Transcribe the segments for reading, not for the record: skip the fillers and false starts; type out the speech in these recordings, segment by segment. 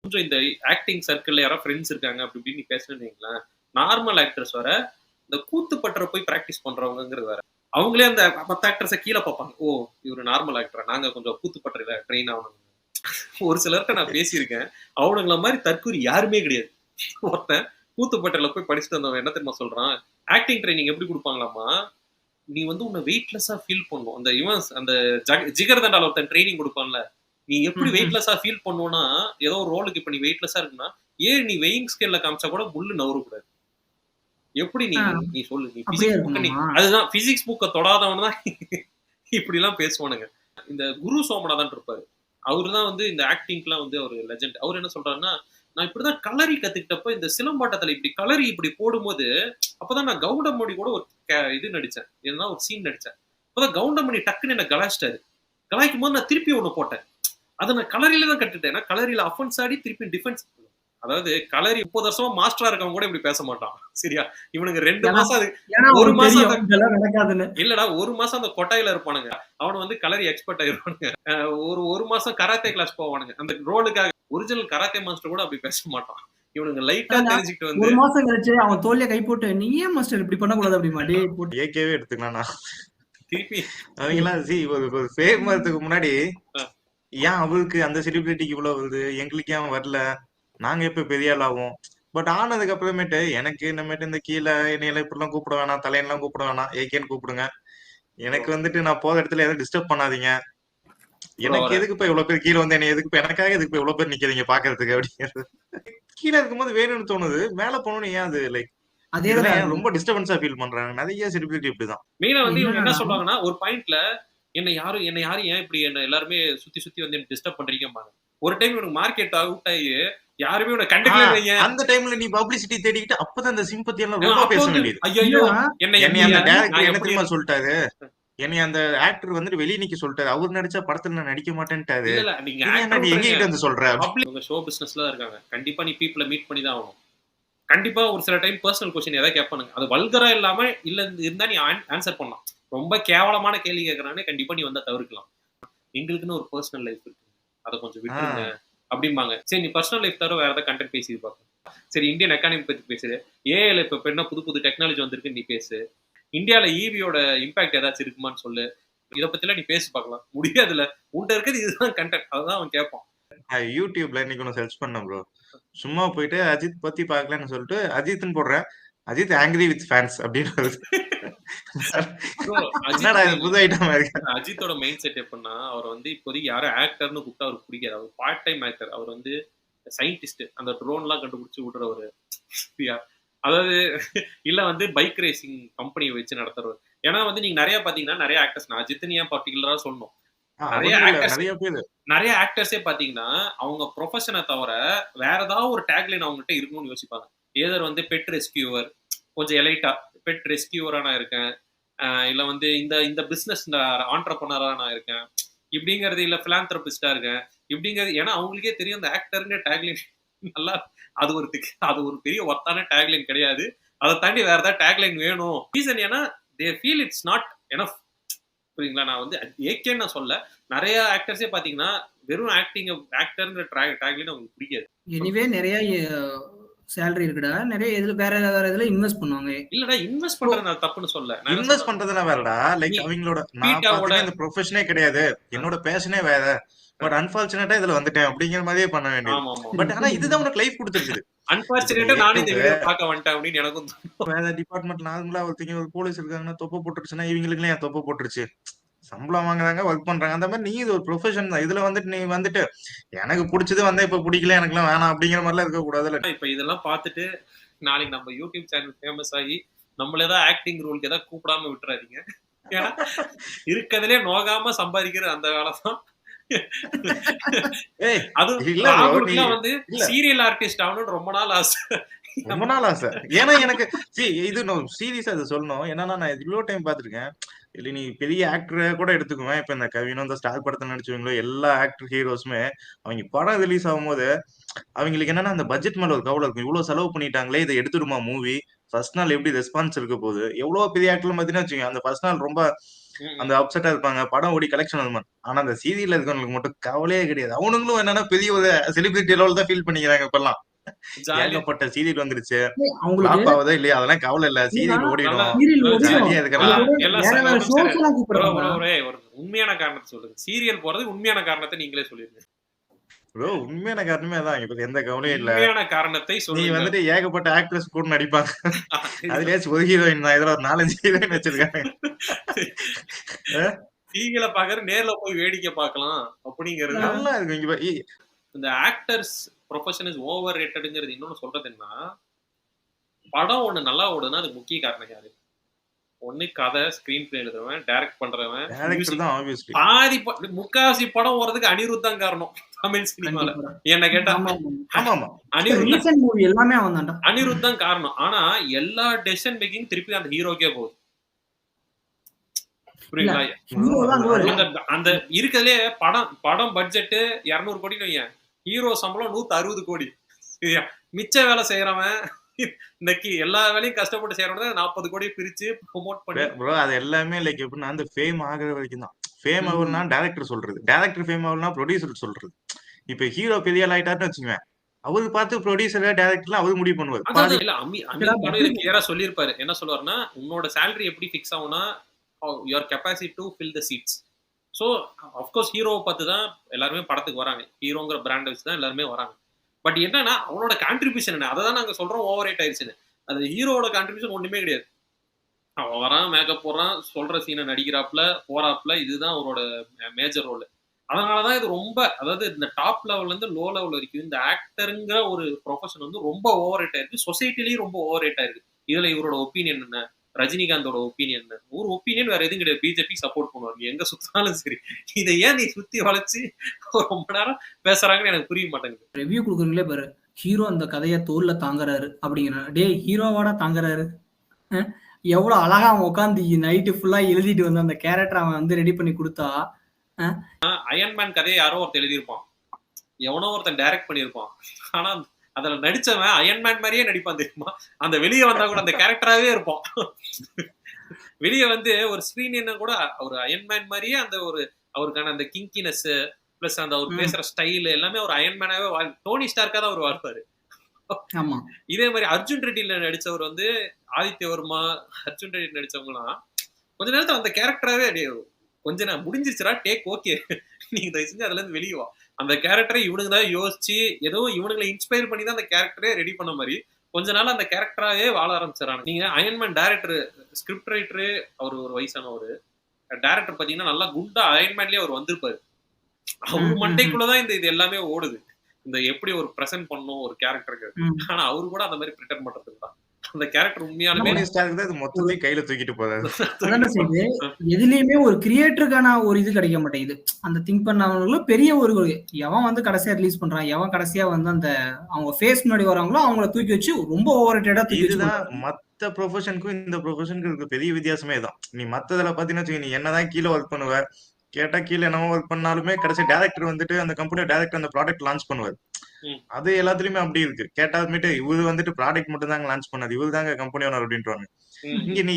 கொஞ்சம் இந்த ஆக்டிங் சர்க்கிள்ல யாராவது ஃப்ரெண்ட்ஸ் இருக்காங்க அப்படி இப்படின்னு நீ பேசணும்னு வைங்களேன், நார்மல் ஆக்டர்ஸ் வர இந்த கூத்து பற்ற போய் பிராக்டிஸ் பண்றவங்கிறது வேற. அவங்களே அந்த மத்த ஆக்டர்ஸை கீழே பார்ப்பாங்க. ஓ இவர் நார்மல் ஆக்டரா, நாங்க கொஞ்சம் கூத்து பற்றையில ட்ரெயின் ஆகணும். ஒரு சிலர்கிட்ட நான் பேசியிருக்கேன், அவனுங்கள மாதிரி தற்கூரி யாருமே கிடையாது. ஒருத்தன் கூத்துப்பட்டில போய் படிச்சுட்டு வந்தவன் என்ன தெரியுமா சொல்றான், ஆக்டிங் ட்ரைனிங் எப்படி கொடுப்பாங்களாமா, நீ வந்து உன்னை வெயிட்லெஸ்ஸா ஃபீல் பண்ணும். அந்த இவன் அந்த ஜிகர் தண்டால ஒருத்தன் ட்ரைனிங் கொடுப்பான்ல, நீ எப்படி வெயிட்லெஸ்ஸா ஃபீல் பண்ணுவோம்னா, ஏதோ ஒரு ரோலுக்கு இப்ப நீ வெயிட்லெஸ்ஸா இருக்குன்னா, ஏன் நீ வெயிங் ஸ்கேல்ல காமிச்சா கூட முள்ளு நவரக்கூடாது. எப்படி நீ நீ சொல்லு, நீ பிசிக்ஸ் புக்க நீ அதுதான் பிசிக்ஸ் புக்க தொடாதவன் தான் இப்படி எல்லாம் பேசுவானுங்க. இந்த குரு சோமநாதன் இருப்பாரு, அவரு தான் வந்து இந்த ஆக்டிங்க்குலாம் வந்து ஒரு லெஜெண்ட். அவர் என்ன சொல்றாருன்னா, நான் இப்படிதான் கலரி கத்துக்கிட்டப்ப இந்த சிலம்பாட்டத்துல இப்படி கலரி இப்படி போடும்போது, அப்பதான் நான் கவுண்டமணி கூட ஒரு இது நடிச்சேன், ஏன்னா ஒரு சீன் நடிச்சேன். அப்பதான் கவுண்டமணி டக்குன்னு என்ன கலாய்ச்சிட்டாரு. கலாய்க்கும் போது நான் திருப்பி ஒண்ணு போட்டேன். அதை நான் கலரியில தான் கட்டுட்டேன். கலரியில அஃபென்ஸ் ஆடி திருப்பி டிஃபென்ஸ். அதாவது கலரி 30 வருஷமா மாஸ்டரா இருக்கவங்க கூட இப்படி பேச மாட்டான். சரியா? இவனுங்க 2 மாசம் அது 1 மாசம் நடக்காதுன்னு இல்லடா, 1 மாசம் அந்த கொட்டாயில இருப்பானுங்க. அவனு வந்து கலரி எக்ஸ்பர்ட் ஆயிருவானுங்க. ஒரு மாசம் கராத்தே கிளாஸ் போவானுங்க அந்த ரோலுக்காக. ஒரிஜினல் கராத்தே மாஸ்டர் கூட அப்படி பேச மாட்டான். இவனுங்க லைட்டா தெரிஞ்சுக்கிட்டு வந்து 1 மாசம் கழிச்சு அவன் தோல்ல கை போட்டு நீ ஏன் மாஸ்டர் இப்படி பண்ணக்கூடாது அப்படி மாட்டே போட்டு ஏகேவே எடுத்துக்கலாம். திருப்பி அவங்கெல்லாம் ஒரு ஃபேம் வரதுக்கு முன்னாடி ஏன் அவருக்கு அந்த செலிபிரிட்டிக்கு இவ்வளவு வருது, எங்களுக்கு ஏன் வரல, நாங்க எப்ப பெரிய ஆள் ஆகும். பட் ஆனதுக்கு அப்புறமேட்டு எனக்கு இன்னமேட்டு இந்த கீழே என்னையெல்லாம் இப்படிலாம் கூப்பிட வேணாம், தலையெல்லாம் கூப்பிட வேணாம், ஏகேன்னு கூப்பிடுங்க. எனக்கு வந்துட்டு நான் போற இடத்துல எதுவும் டிஸ்டர்ப் பண்ணாதீங்க. எனக்கு எதுக்கு இப்ப இவ்வளவு பேர் கீழே வந்து என்ன எதுக்கு எனக்காக எதுக்கு இவ்வளவு பேர் நிக்கிறீங்க பாக்குறதுக்கு அப்படிங்கிறது. கீழே இருக்கும்போது வேணும்னு தோணுது, மேல போகணும்னு ஏன் அது லைக் ரொம்ப டிஸ்டர்பன்ஸா ஃபீல் பண்றாங்க நிறைய செலிபிரிட்டி. இப்படிதான் மெயினா வந்து இவங்க என்ன சொல்றாங்கன்னா, ஒரு பாயிண்ட்ல என்ன யாரும் ஏன் இப்படி என்ன எல்லாருமே சுத்தி வந்து டிஸ்டர்ப் பண்றீங்க. ஒரு டைம் இவனுக்கு மார்க்கெட் அவுட் ஆகி யாருமே உன்னை கண்டுக்கலையே. அந்த டைம்ல நீ பப்ளிசிட்டி தேடிக்கிட்டு அப்பதான் அந்த சிம்பத்தி எல்லாம் ரொம்ப பேச வேண்டியது. ஐயோ என்னை அந்த டைரக்டர் என்ன தெரியுமா சொல்லிட்டாரு, என்னை அந்த ஆக்டர் வந்துட்டு வெளியே நிக்க சொல்லிட்டாரு, அவர் நடிச்சா படத்துல நான் நடிக்க மாட்டேன்ட்டாரு. நீங்க எங்க வந்து சொல்ற ஷோ பிசினஸ்ல இருக்காங்க, கண்டிப்பா நீ பீப்புளை மீட் பண்ணி தான் ஆகணும். கண்டிப்பா ஒரு சில டைம் பர்சனல் கொஸ்டின் ஏதாவது கேட்பானுங்க, அது வல்கரா இல்லாம இல்ல இருந்தா நீ ஆன்சர் பண்ணலாம். ரொம்ப கேவலமான கேள்வி கேட்கறானே கண்டிப்பா நீ வந்தா தவிர்க்கலாம். எங்களுக்குன்னு ஒரு பர்சனல் லைஃப் இருக்கு, அதை கொஞ்சம் விட்டுருங்க அப்படிம்பாங்க. சரி நீ பர்சனல் லைஃப் தவிர வேற ஏதாவது கண்டென்ட் பேசி பார்க்கணும். சரி இந்தியன் எக்கானமி பத்தி பேசுது, ஏஐல இப்ப என்ன புது டெக்னாலஜி வந்திருக்கு நீ பேசு. இந்தியால ஈவியோட இம்பாக்ட் ஏதாச்சும் இருக்குமான்னு சொல்லு. இதை பத்திலாம் நீ பேசி பார்க்கலாம். முடியாதுல, உன்கிட்ட இருக்கிறது இதுதான் கண்டென்ட், அதுதான் அவன் கேட்பான். யூடியூப்ல இன்னைக்கு ஒன்று சர்ச் பண்ண ப்ரோ, சும்மா போயிட்டு அஜித் பத்தி பார்க்கலன்னு சொல்லிட்டு அஜித்னு போடுறேன், அஜித் ஆங்கிரி வித் ஃபேன்ஸ் அப்படின்னு. அஜித்தோட மைண்ட் செட் எப்படின்னா, அவர் வந்து இப்போதைக்கு யாரும் ஆக்டர்னு கூப்பிட்டா அவருக்கு பிடிக்காது. அவர் பார்ட் டைம் ஆக்டர். அவர் வந்து சயின்டிஸ்ட், அந்த ட்ரோன் எல்லாம் கண்டுபிடிச்சு விடுறவரு. அதாவது இல்ல வந்து பைக் ரேசிங் கம்பெனி வச்சு நடத்துறவர். ஏன்னா வந்து நீங்க நிறைய பாத்தீங்கன்னா நிறைய ஆக்டர்ஸ், நான் அஜித்னு ஏன் பர்டிகுலரா சொல்லணும், நிறைய ஆக்டர்ஸே பாத்தீங்கன்னா அவங்க ப்ரொஃபஷனை தவிர வேற ஏதாவது ஒரு டேக்லைன் அவங்ககிட்ட இருக்கணும்னு யோசிப்பாங்க. ஏதர் வந்து பெட் ரெஸ்கியூவர், கொஞ்சம் எலைட்டா பெட் ரெஸ்கியூவரா நான் இருக்கேன், இல்ல வந்து இந்த பிசினஸ் ஆண்டர்பிரனரா நான் இருக்கேன் இப்படிங்கிறது, இல்ல பிலாந்திரபிஸ்டா இருக்கேன் இப்படிங்கிறது. ஏன்னா அவங்களுக்கே தெரியும் அந்த ஆக்டர்ங்கிற டேக்லைன் நல்லா அது ஒரு பெரிய ஒர்த்தான டேக்லைன் கிடையாது. அதை தாண்டி வேற ஏதாவது டேக்லைன் வேணும். ரீசன் ஏன்னா they feel it's not enough. புரியுங்களா? நான் வந்து ஏகேன்னு நான் சொல்ல, நிறைய ஆக்டர்ஸே பாத்தீங்கன்னா வெறும் ஆக்டர்ங்கிற டேக்லைன் அவங்களுக்கு பிடிக்காது. எனிவே நிறைய சேலரி இருக்குடா, நிறைய வேற இதுல இன்வெஸ்ட் பண்ணுவாங்க. இல்லடா, இன்வெஸ்ட் பண்றது நான் தப்புன்னு சொல்ல, இன்வெஸ்ட் பண்றதுனா வேறடா. லைக் அவங்களோட இந்த ப்ரொஃபஷனே கிடையாது, என்னோட பேஷனே வேற, பட் அன்பார்ச்சுனேட்டா இதுல வந்துட்டேன் அப்படிங்கிற மாதிரியே பண்ண வேண்டியது. பட் ஆனா இதுதான் உனக்கு லைஃப் கொடுத்துருக்குது. அன்பார்ச்சுனேட்டா நானே இந்த வீடியோ பார்க்க வந்துட்டேன் அப்படின்னு எனக்கும் வேற டிபார்ட்மெண்ட் நார்மலா ஒருத்தங்க ஒரு போலீஸ் இருக்காங்கன்னா தொப்பை போட்டுருச்சுன்னா இவங்களுக்கு ஏன் தொப்பை போட்டுருச்சு, சம்பளம் வாங்குறாங்க, ஒர்க் பண்றாங்க. அந்த மாதிரி நீ இது ஒரு ப்ரொஃபஷன் தான். இதுல வந்துட்டு நீ வந்துட்டு எனக்கு பிடிச்சது வந்தா இப்ப பிடிக்கல எனக்கு எல்லாம் வேணாம் அப்படிங்கிற மாதிரி எல்லாம் இருக்க கூடாதுல்ல. இப்ப இதெல்லாம் பார்த்துட்டு நாளைக்கு நம்ம யூடியூப் சேனல் ஃபேமஸ் ஆகி நம்மள ஏதாவது ஆக்டிங் ரோலுக்கு ஏதாவது கூப்பிடாம விட்டுறாதீங்க. ஏன்னா இருக்கிறதுலே நோகாம சம்பாதிக்கிற அந்த காலம் தான். அதுவும் வந்து சீரியல் ஆர்டிஸ்ட் ஆகணும்னு ரொம்ப நாள் ஆசை. ஏன்னா எனக்கு இது சீரியஸா இது சொல்லணும். என்னன்னா நான் இவ்வளவு டைம் பாத்துருக்கேன். இல்ல நீ பெரிய ஆக்டரை கூட எடுத்துக்குவேன். இப்ப இந்த கவினும் இந்த ஸ்டார் படத்தை நடிச்சவங்களோ எல்லா ஆக்டர் ஹீரோஸுமே அவங்க படம் ரிலீஸ் ஆகும் போது அவங்களுக்கு என்னன்னா அந்த பட்ஜெட் மேல ஒரு கவலை இருக்கும். இவ்வளவு செலவு பண்ணிட்டாங்களே, இதை எடுத்துடுமா மூவி, ஃபர்ஸ்ட் நாள் எப்படி ரெஸ்பான்ஸ் இருக்க போகுது. எவ்வளவு பெரிய ஆக்டர் பாத்தீங்கன்னா வச்சுக்கோங்க, அந்த ஃபர்ஸ்ட் நாள் ரொம்ப அந்த அப்செட்டா இருப்பாங்க, படம் ஓடி கலெக்ஷன் வருமா. ஆனா அந்த சீரியல்ல இருக்கவங்களுக்கு மட்டும் கவலையே கிடையாது. அவனுங்களும் என்னன்னா பெரிய ஒரு செலிபிரிட்டி லெவல் தான் ஃபீல் பண்ணிக்கிறாங்க இப்பெல்லாம். ஜாலியா ஏகப்பட்ட சீரியல் வந்துருச்சு, அவங்களுக்கு ஃபிளாப் ஆகுதா இல்லையா அதெல்லாம் கவலை இல்ல, ஏன்னா சீரியல் ஓடிடும், நல்லா சீரியல் நல்லா ஓடிடும், ஜாலியா அது இருக்கலாம். கூட எல்லாம் வேற வேற ஒரு நிமிஷம் ஷோஸ் எல்லாம் ப்ரோ கூப்பிடுறாங்க. ப்ரோ ஒரு உண்மையான காரணத்தை சொல்லுங்க. சீரியல் போறதுக்கு உண்மையான காரணத்தை நீங்களே சொல்லிருங்க. ப்ரோ உண்மையான காரணமே அதான், இப்ப எந்த கவலையும் இல்ல. உண்மையான காரணத்தை நீ சொல்லுங்க. வந்துட்டு ஏகப்பட்ட ஆக்ட்ரஸ் கூட நடிப்பாங்க, அதுலயாச்சும் ஒரு ஹீரோயின் தான், இதுல ஒரு 4-5 ஹீரோயின் வச்சிருக்காங்க. சீரியலை பாக்குறது நேர்ல போய் வேடிக்கை பார்க்கலாம் அப்படிங்கிறது நல்லா இருக்கு. இங்க இந்த ஆக்டர்ஸ் ப்ரொஃபஷன் இஸ் ஓவர் ரேட்டடுங்கிறது இன்னொன்னு சொல்றது என்ன, படம் ஒண்ணு நல்லா ஓடுதுன்னா அதுக்கு முக்கிய காரணம் யாரு? ஒண்ணு கதை, ஸ்கிரீன் பிளே எழுதுறவன், டைரக்ட் பண்றவன், டைரக்டர் தான் ஆப்வியஸ்லி. பாதி முக்காவாசி படம் ஓடுறதுக்கு அனிருத் தான் காரணம் தமிழ் சினிமால. என்ன கேட்டா ஆமாமா ரீசன்ட் மூவி எல்லாமே அவன் தான்டா. அனிருத் தான் காரணம். ஆனா எல்லா டெசிஷன் மேக்கிங் திருப்பி அந்த ஹீரோக்கே போகுது. புரியுங்களா? ஹீரோ தான் கோல். அந்த இருக்கிறதுலே படம் பட்ஜெட் 200 கோடின்னு வையேன், ஹீரோ சம்பளம் 160 கோடி. சரியா? மிச்ச வேலை செய்யறவன் இந்த எல்லா வேலையும் கஷ்டப்பட்டு செய்யறவன் 40 கோடி பிரிச்சு ப்ரோமோட் பண்ணி ப்ரோ அது எல்லாமே லைக் எப்படின்னா அந்த ஃபேம் ஆகுற வரைக்கும் தான். ஃபேம் ஆகும்னா டைரக்டர் சொல்றது, டைரக்டர் ஃபேம் ஆகும்னா ப்ரொடியூசர் சொல்றது. இப்ப ஹீரோ பெரிய ஆள் ஆயிட்டாருன்னு வச்சுக்கோங்க, அவரு பார்த்து ப்ரொடியூசர் டைரக்டர்லாம் அவரு முடிவு பண்ணுவாரு. அதான் இல்ல அமீர் படம் இதுக்கு கிளியரா சொல்லியிருப்பாரு. என்ன சொல்லுவாருன்னா, உன்னோட சேலரி எப்படி ஃபிக்ஸ் ஆகும்னா your capacity to fill the seats. So of course ஹீரோவை பார்த்து தான் எல்லாருமே படத்துக்கு வராங்க, ஹீரோங்கிற பிராண்ட் வச்சு தான் எல்லாருமே வராங்க. பட் என்னன்னா அவனோட கான்ட்ரிபியூஷன் என்ன, அதை தான் நாங்கள் சொல்றோம் ஓவர் ரேட் ஆயிடுச்சுன்னு. அது ஹீரோவோட கான்ட்ரிபியூஷன் ஒண்ணுமே கிடையாது. அவன் வரான், மேக்கப் போடுறான், சொல்ற சீனை நடிக்கிறாப்ல, போறாப்ல, இதுதான் அவரோட மேஜர் ரோல். அதனாலதான் இது ரொம்ப, அதாவது இந்த டாப் லெவல்ல இருந்து லோ லெவல் வரைக்கும் இந்த ஆக்டருங்கிற ஒரு ப்ரொஃபஷன் வந்து ரொம்ப ஓவர் ரேட் ஆயிருக்கு. சொசைட்டிலயும் ரொம்ப ஓவர் ரேட் ஆயிருக்கு. இதுல இவரோட ஒப்பீனியன் என்ன, ரஜினிகாந்தோட ஒப்பீனியன் என்ன, ஒரு ஒப்பீனியன் வேற எதுவும் கிடையாது. பிஜேபி சப்போர்ட் பண்ணுவாங்க எங்க சுத்தினாலும் சரி. இதை ஏன் நீ சுத்தி வளைச்சு ரொம்ப நேரம் பேசுறாங்கன்னு எனக்கு புரிய மாட்டேங்குது. ரிவ்யூ கொடுக்குறீங்களே பாரு, ஹீரோ அந்த கதையை தோல்ல தாங்குறாரு அப்படிங்கிற. டே ஹீரோவாடா தாங்குறாரு? எவ்வளவு அழகா அவன் உட்காந்து நைட்டு ஃபுல்லா எழுதிட்டு வந்து அந்த கேரக்டர் அவன் வந்து ரெடி பண்ணி கொடுத்தா. அயன்மேன் கதையை யாரோ ஒருத்தர் எழுதியிருப்பான், எவனோ ஒருத்தன் டைரக்ட் பண்ணியிருப்பான். ஆனா அதுல நடிச்சவன் அயன்மேன் மாதிரியே நடிப்பான் தெரியுமா. அந்த வெளியே வந்தா கூட அந்த கேரக்டராகவே இருப்பான். வெளியே வந்து ஒரு ஸ்கிரீன் என்ன கூட ஒரு அயன்மேன் மாதிரியே அந்த ஒரு அவருக்கான அந்த கிங்கினஸ் பிளஸ் அந்த அவர் பேசுற ஸ்டைல் எல்லாமே ஒரு அயன்மேனாவே டோனி ஸ்டார்க்கா தான் அவர் வாழ்ப்பாரு. இதே மாதிரி அர்ஜுன் ரெட்டியில நடிச்சவர் வந்து ஆதித்ய வர்மா, அர்ஜுன் ரெட்டி நடிச்சவங்கலாம் கொஞ்ச நேரத்துல அந்த கேரக்டராகவே கொஞ்ச நேரம் முடிஞ்சிருச்சுரா டேக் ஓகே, நீங்க தயவு செஞ்சு அதுல இருந்து வெளியே வா. அந்த கேரக்டரை இவனுங்க தான் யோசிச்சு ஏதோ இவனுங்களை இன்ஸ்பயர் பண்ணி தான் அந்த கேரக்டரே ரெடி பண்ண மாதிரி கொஞ்ச நாள் அந்த கேரக்டராகவே வாழ ஆரம்பிச்சிடறாங்க. நீங்க அயன்மேன் டைரக்டர், ஸ்கிரிப்ட் ரைட்டரு, அவர் ஒரு வயசான ஒரு டைரக்டர் பாத்தீங்கன்னா நல்லா குண்டா அயன்மேன்லயே அவர் வந்திருப்பாரு. அவர் மண்டைக்குள்ளதான் இது எல்லாமே ஓடுது, இந்த எப்படி ஒரு பிரசன்ட் பண்ணும் ஒரு கேரக்டருக்கு. ஆனா அவரு கூட அந்த மாதிரி பிரிட்டன் பண்றது தான். அந்த கேரக்டர் உண்மையாலுமே மொத்தத்தையும் கையில தூக்கிட்டு போறாரு. எதுலயுமே ஒரு கிரியேட்டருக்கான ஒரு இது கிடைக்க மாட்டேங்குது. அந்த திங்க் பண்ணவங்களும் பெரிய ஒரு எவன் வந்து கடைசியா ரிலீஸ் பண்றான், எவன் கடைசியா வந்து அந்த அவங்க ஃபேஸ் முன்னாடி வராங்களோ அவங்கள தூக்கி வச்சு ரொம்ப ஓவர் ரேட்டடா தூக்கி வச்சு. மத்த ப்ரொஃபஷனுக்கும் இந்த ப்ரொஃபஷனுக்கு இருக்க பெரிய வித்தியாசமே தான். நீ மத்ததுல பாத்தீங்கன்னா நீ என்னதான் கீழே ஒர்க் பண்ணுவ, கேட்டா கீழே என்னவோ ஒர்க் பண்ணாலுமே கடைசி டைரக்டர் வந்துட்டு அந்த கம்பெனியோட டைரக்டர் அந்த ப்ராடக்ட் லான்ச் பண்ணுவார். அது எல்லாத்துலயுமே அப்படி இருக்கு. கேட்டாலுமேட்டு இவரு வந்துட்டு ப்ராடக்ட் மட்டும் தாங்க லான்ச் பண்ணாது, இவரு தாங்க கம்பெனி ஓனர் அப்படின்றாங்க. இங்க நீ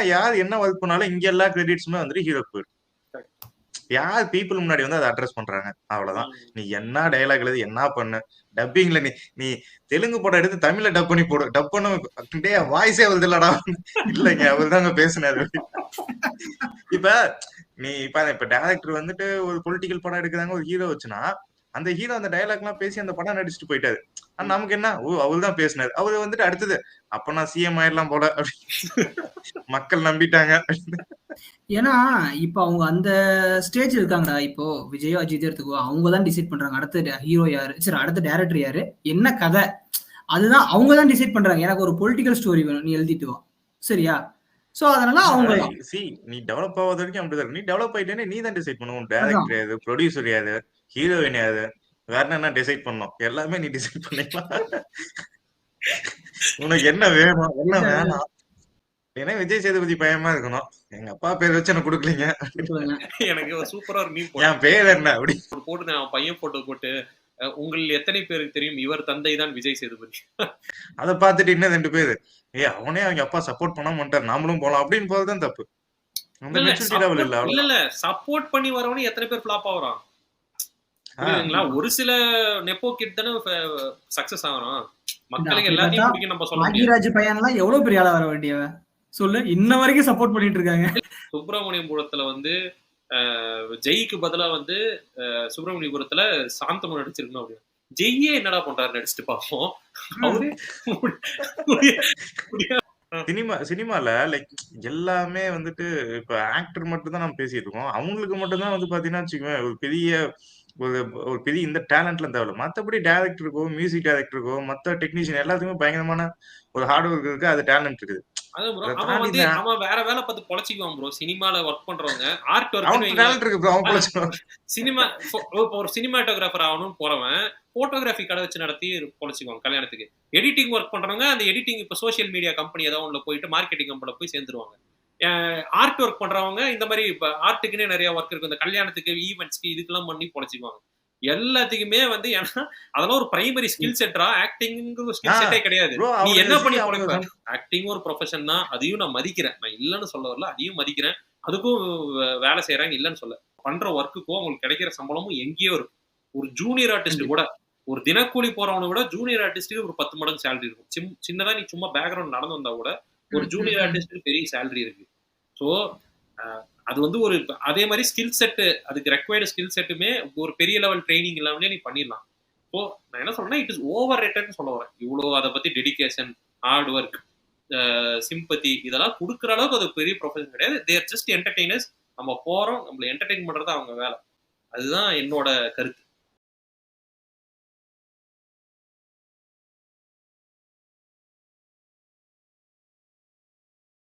யார் என்ன ஒர்க் பண்ணாலும் இங்க எல்லா கிரெடிட்ஸுமே வந்துட்டு ஹீரோக்கு போயிடும். யார் பீப்புள் முன்னாடி வந்து அதை அட்ரஸ் பண்றாங்க அவ்வளவுதான். நீ என்ன டயலாக் எழுது, என்ன பண்ணு, டப்பிங்ல நீ தெலுங்கு படம் எடுத்து தமிழ்ல டப் பண்ணி போடு, டப் பண்ண வாய்ஸே வருது இல்லடா, இல்லைங்க அவர் தாங்க பேசினாரு. இப்ப நீ இப்ப டைரக்டர் வந்துட்டு ஒரு பொலிட்டிக்கல் படம் எடுக்கிறாங்க, ஒரு ஹீரோ வச்சுன்னா அந்த ஹீரோ அந்த டயலாக் எல்லாம் பேசி அந்த படம் நடிச்சுட்டு போயிட்டாரு. நமக்கு என்ன, அவரு தான் பேசினாரு, அவரு வந்துட்டு அடுத்தது அப்ப நான் சிஎம் ஆயிடலாம் போல மக்கள் நம்பிட்டாங்க. ஏன்னா இப்ப அவங்க அந்த ஸ்டேஜ் இருக்காங்கடா. இப்போ விஜயோ அஜித் எடுத்துக்கோ, அவங்கதான் டிசைட் பண்றாங்க அடுத்த ஹீரோ யாரு, சரி அடுத்த டைரக்டர் யாரு, என்ன கதை, அதுதான் அவங்க தான் டிசைட் பண்றாங்க. எனக்கு ஒரு பொலிட்டிக்கல் ஸ்டோரி வேணும், நீ எழுதிட்டு வா, சரியா? சோ அதனால அவங்க நீ டெவலப் ஆகாத வரைக்கும் அப்படிதான். நீ டெவலப் ஆயிட்டேன்னு நீ தான் டிசைட் பண்ணுவோம், டைரக்டர் யாரு, ப்ரொடியூசர் யாரு, ஹீரோயின் யாரு, வேற என்ன டிசைட் பண்ணோம், எல்லாமே நீ டிசைட் பண்ணிக்கலாம். உனக்கு என்ன வேணும் என்ன வேணாம். ஏன்னா விஜய் சேதுபதி பயமா இருக்கணும், எங்க அப்பா பேர் வச்சு எனக்கு கொடுக்கலீங்க, எனக்கு சூப்பரா ஒரு மீம் என் பேர் என்ன அப்படி போட்டு நான் பையன் போட்டோ போட்டு உங்களில் எத்தனை பேருக்கு தெரியும் இவர் தந்தை தான் விஜய் சேதுபதி. அதை பார்த்துட்டு இன்னும் 2 பேரு அவனே அவங்க அப்பா சப்போர்ட் பண்ண மாட்டார், நாமளும் போலாம் அப்படின்னு போறதுதான் தப்பு. அந்த இல்ல மெச்சூரிட்டி லெவல் இல்ல இல்ல அவ்வளவுதான். இல்ல சப்போர்ட் பண்ணி வரவனு எத்தனை பேர் ஃபிளாப் ஆகுறான் புரியுதுங்களா? ஒரு சில நெப்போ கிட் தானே சக்சஸ் ஆகுறான். மக்களுக்கு எல்லாத்தையும் பிடிக்கும் நம்ம சொல்ல முடியாது. பாக்யராஜ் பையன்லாம் எவ்வளவு பெரிய ஆளா வர வேண்டியவன் சொல்லு, இன்ன வரைக்கும் சப்போர்ட் பண்ணிட்டு இருக்காங்க. சுப்பிரமணியபுரத்துல வந்து ஜெய்க்கு பதிலா வந்து சுப்பிரமணியபுரத்துல சாந்தனு நடிச்சிருக்கணும் அப்படின்னு. ஜெய்யே என்னடா பண்றாரு நடிச்சுட்டு பார்ப்போம். அவரே சினிமால லைக் எல்லாமே வந்துட்டு இப்ப ஆக்டர் மட்டும் தான் நம்ம பேசிட்டு இருக்கோம். அவங்களுக்கு மட்டும் தான் வந்து பாத்தீங்கன்னா வச்சுக்கோங்க ஒரு பெரிய ஒரு ஒரு பெரிய இந்த டேலண்ட்லாம் தேவையில்ல. மத்தபடி டைரக்டருக்கோ, மியூசிக் டைரக்டருக்கோ, மத்த டெக்னீஷியன் எல்லாத்துக்குமே பயங்கரமான ஒரு ஹார்ட் ஒர்க் இருக்கு. அது டேலண்ட் இருக்குது. அதான் ப்ரோ அத அவன் தாண்டி வந்து இந்த அவன் வேற வேலை பார்த்து பொழைச்சிக்குவான் ப்ரோ. சினிமால ஒர்க் பண்றவங்க ஆர்ட் அவனுக்கு ஒர்க் டேலண்ட் இருக்கு bro. அவன் பொழைச்சுக்குவான். சினிமா இப்போ ஒரு சினிமாட்டோகிராஃபர் ஆகணும்னு போறவன் போட்டோகிராஃபி கடை வச்சு நடத்தி பொழைச்சிக்குவாங்க கல்யாணத்துக்கு. எடிட்டிங் ஒர்க் பண்றவங்க அந்த எடிட்டிங் இப்போ சோஷியல் மீடியா கம்பெனி ஏதாவது ஒன்றுல போயிட்டு மார்க்கெட்டிங் கம்பெனில போய் சேர்ந்துருவாங்க. ஆர்ட் ஒர்க் பண்றவங்க இந்த மாதிரி இப்போ ஆர்ட்டுக்குன்னே நிறைய ஒர்க் இருக்கு. இந்த கல்யாணத்துக்கு ஈவெண்ட்ஸ்க்கு இதுக்கெல்லாம் பண்ணி பொழைச்சிக்குவாங்க. எல்லாத்துக்குமே வந்து ஏன்னா அதெல்லாம் ஒரு பிரைமரி ஸ்கில் செட்டா. ஆக்டிங் ஸ்கில் செட்டே கிடையாது. bro நீ என்ன அவனுக்கு பண்ணி அவங்க பொழைப்ப? ஆக்டிங் ஒரு ப்ரொஃபஷன் தான். அதையும் நான் மதிக்கிறேன். நான் இல்லைன்னு சொல்ல வரல, அதையும் மதிக்கிறேன். அதுக்கும் வேலை செய்யறாங்க இல்லைன்னு சொல்ல. பண்ற ஒர்க்குக்கும் அவங்களுக்கு கிடைக்கிற சம்பளமும் எங்கேயோ இருக்கு. ஒரு ஜூனியர் ஆர்டிஸ்ட் கூட ஒரு தினக்கூலி போறவனை விட ஜூனியர் ஆர்டிஸ்ட்டுக்கு ஒரு 10 மடங்கு சேலரி இருக்கும். சின்னதா நீ சும்மா பேக்ரவுண்ட் நடந்து வந்தா கூட ஒரு ஜூனியர் ஆர்டிஸ்ட்டுக்கு பெரிய சேலரி இருக்கு. ஸோ அது வந்து ஒரு அதே மாதிரி ஸ்கில் செட்டு அதுக்கு ரெக்வயர்டு ஸ்கில் செட்டுமே ஒரு பெரிய லெவல் ட்ரைனிங் இல்லாமலே நீ பண்ணிடலாம். ஸோ நான் என்ன சொல்றேன்னா இட் இஸ் ஓவர் ரேட்டட்னு சொல்ல வரேன். இவ்வளோ அதை பத்தி டெடிகேஷன், ஹார்ட் ஒர்க், சிம்பத்தி இதெல்லாம் கொடுக்குற அளவுக்கு அது பெரிய ப்ரொஃபஷன் கிடையாது. தேர் ஜஸ்ட் என்டர்டெய்னர்ஸ். நம்ம போறோம், நம்மள என்டர்டெயின் பண்றது அவங்க வேலை. அதுதான் என்னோட கருத்து.